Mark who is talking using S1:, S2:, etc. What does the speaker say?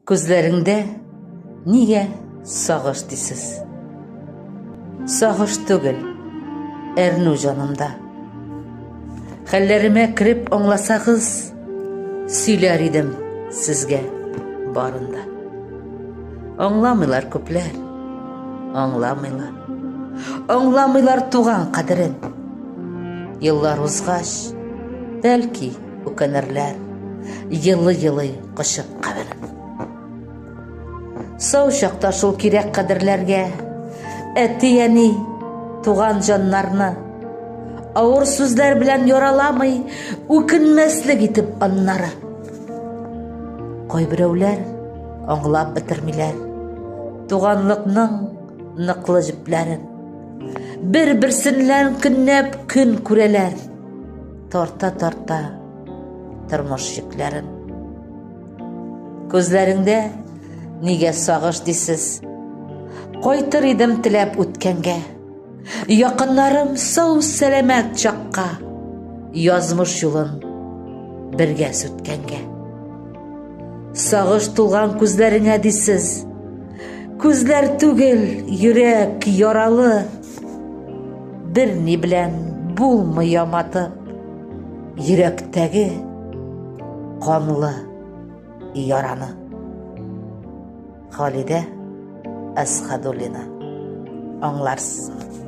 S1: Күзләреңдә нигә сагыш дисез? Сагыш түгел, әрнү җанымда. Хәлләремә кирип аңласагыз, сөйләр идем сезгә барында. Аңламыйлар күпләр, аңламыйлар. Аңламыйлар туган кадерен. Еллар узгач, бәлки үкенерләр, йылы-йылы кышып каберен. Сау чакта шул кирәк кадерләргә, әти-әни, туган җаннарны авыр сүзләр белән яраламый, үкенмәслек итеп аннары. Кайберәүләр аңлап бетермиләр туганлыкның ныклы җепләрен. Бер-берсеннән көннәп көн күрәләр, тарта-тарта тормыш йөкләрен. Күзләреңдә нигә сагыш дисез? Кайтыр идем теләп үткәнгә, якыннарым сау сәламәт чакка, язмыш юлын бергә сүткәнгә. Сагыш тулган күзләреңә дисез, күзләр түгел, йөрәк яралы. Бер ни белән булмый яматып, йөрәктәге канлы яраны. Халидә Әсхәдуллина. Аңларсыз.